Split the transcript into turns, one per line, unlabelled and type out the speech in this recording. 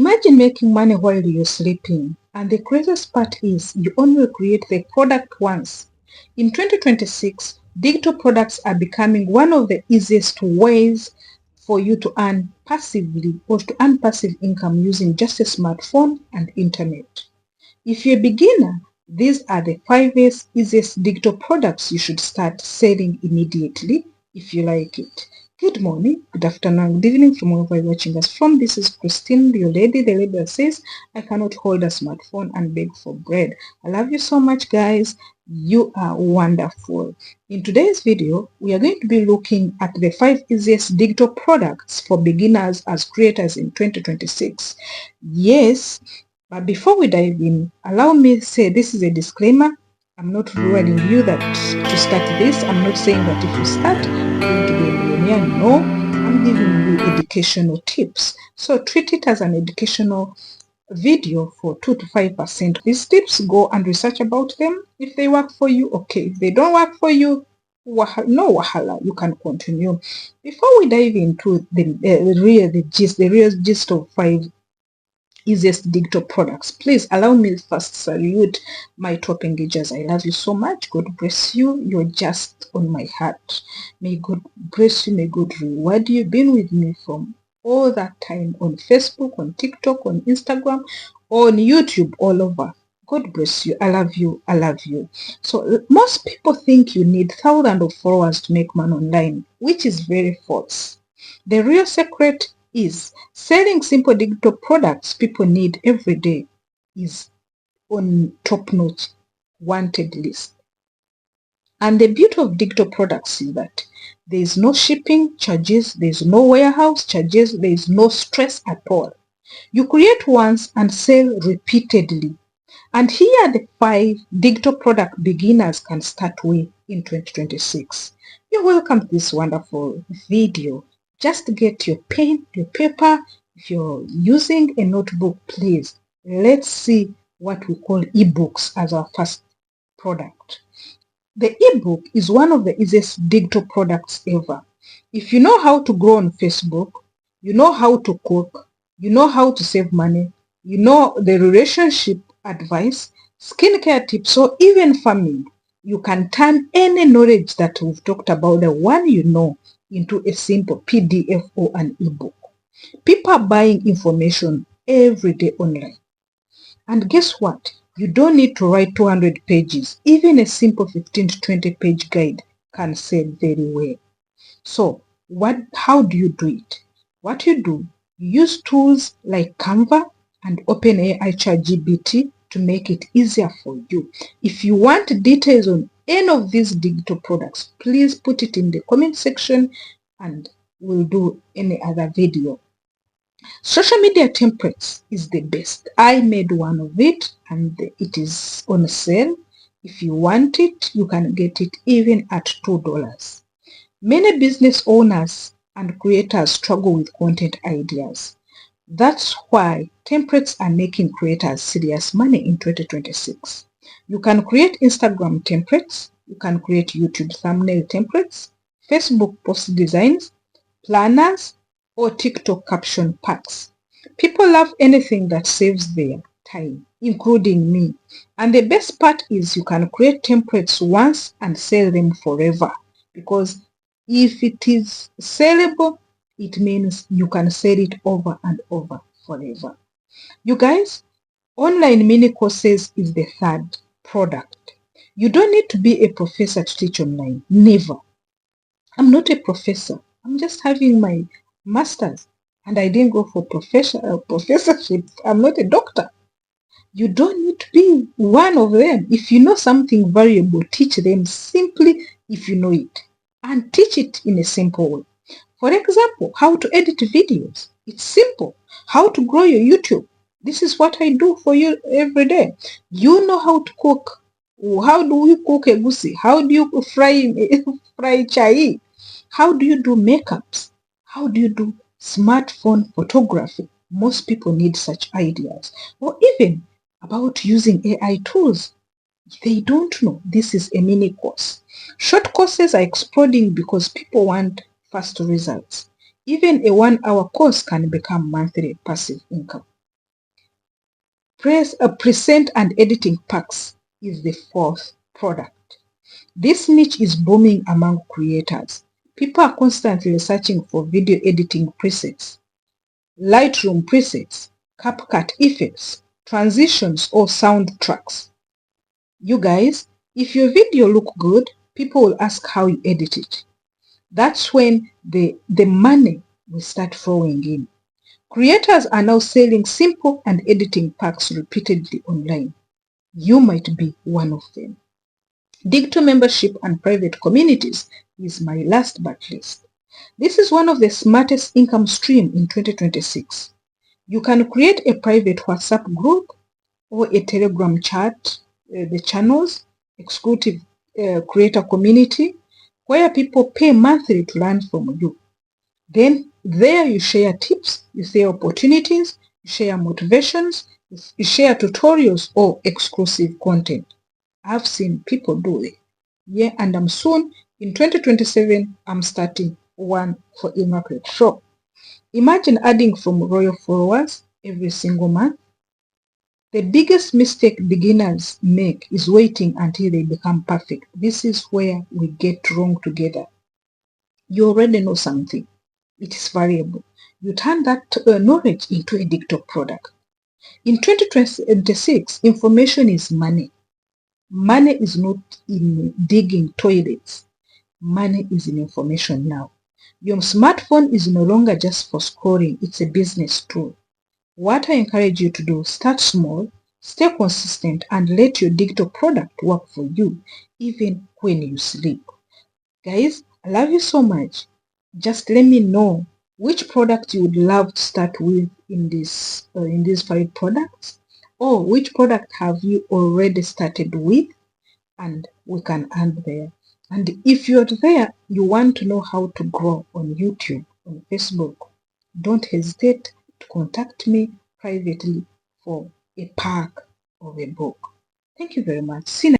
Imagine making money while you're sleeping, and the craziest part is you only create the product once. In 2026, digital products are becoming one of the easiest ways for you to earn passively or to earn passive income using just a smartphone and internet. If you're a beginner, these are the 5 easiest digital products you should start selling immediately if you like it. Good morning, good afternoon, good evening from wherever you're watching us from. This is Christine, your lady, the lady that says, I cannot hold a smartphone and beg for bread. I love you so much, guys. You are wonderful. In today's video, we are going to be looking at the 5 easiest digital products for beginners as creators in 2026. Yes, but before we dive in, allow me to say this is a disclaimer. I'm not warning you that to start this. I'm not saying that if you start, you're going to be a millionaire. No, I'm giving you educational tips. So treat it as an educational video for 2 to 5%. These tips, go and research about them. If they work for you, okay. If they don't work for you, no wahala, you can continue. Before we dive into the real gist of 5 easiest digital products, please allow me first salute my top engagers. I love you so much. God bless you. You're just on my heart. May God bless you. May God reward you. Been with me from all that time on Facebook, on TikTok, on Instagram, on YouTube, all over. God bless you. I love you. I love you. So most people think you need thousands of followers to make money online, which is very false. The real secret is selling simple digital products people need every day is on top-notch wanted list. And the beauty of digital products is that there is no shipping charges, there is no warehouse charges, there is no stress at all. You create once and sell repeatedly. And here are the 5 digital product beginners can start with in 2026. You're welcome to this wonderful video. Just get your pen, your paper. If you're using a notebook, please. Let's see what we call ebooks as our first product. The ebook is one of the easiest digital products ever. If you know how to grow on Facebook, you know how to cook, you know how to save money, you know the relationship advice, skincare tips, or even farming, you can turn any knowledge that we've talked about, the one you know, into a simple PDF or an ebook. People are buying information every day online. And guess what? You don't need to write 200 pages. Even a simple 15 to 20 page guide can sell very well. So how do you do it? What you do, you use tools like Canva and OpenAI ChatGPT to make it easier for you. If you want details on any of these digital products, please put it in the comment section and we'll do any other video. Social media templates is the best. I made one of it and it is on sale. If you want it, you can get it even at $2. Many business owners and creators struggle with content ideas. That's why templates are making creators serious money in 2026. You can create Instagram templates, you can create YouTube thumbnail templates, Facebook post designs, planners, or TikTok caption packs. People love anything that saves their time, including me. And the best part is you can create templates once and sell them forever, because if it is sellable, it means you can sell it over and over forever. You guys, online mini courses is the third product. You don't need to be a professor to teach online. Never. I'm not a professor. I'm just having my master's and I didn't go for professorship. I'm not a doctor. You don't need to be one of them. If you know something valuable, teach them simply if you know it, and teach it in a simple way. For example, how to edit videos. It's simple. How to grow your YouTube. This is what I do for you every day. You know how to cook. How do you cook egusi? How do you fry chai? How do you do makeups? How do you do smartphone photography? Most people need such ideas. Or even about using AI tools. They don't know. This is a mini course. Short courses are exploding because people want fast results. Even a 1-hour course can become monthly passive income. Present and editing packs is the fourth product. This niche is booming among creators. People are constantly searching for video editing presets, Lightroom presets, CapCut effects, transitions or soundtracks. You guys, if your video look good, people will ask how you edit it. That's when the money will start flowing in. Creators are now selling simple and editing packs repeatedly online. You might be one of them. Digital membership and private communities is my last but least. This is one of the smartest income stream in 2026. You can create a private WhatsApp group or a Telegram chat, the channels, exclusive creator community, where people pay monthly to learn from you. Then there you share tips, you share opportunities, you share motivations, you share tutorials or exclusive content. I've seen people do it. Yeah, and I'm soon, in 2027, I'm starting one for Immaculate. So imagine adding from royal followers every single month. The biggest mistake beginners make is waiting until they become perfect. This is where we get wrong together. You already know something. It is variable. You turn that knowledge into a digital product. In 2026, information is money. Money is not in digging toilets. Money is in information now. Your smartphone is no longer just for scrolling. It's a business tool. What I encourage you to do, start small, stay consistent, and let your digital product work for you, even when you sleep. Guys, I love you so much. Just let me know which product you would love to start with in these 5 products, or which product have you already started with, and we can end there. And if you're there, you want to know how to grow on YouTube, on Facebook, don't hesitate to contact me privately for a pack of a book. Thank you very much. See you next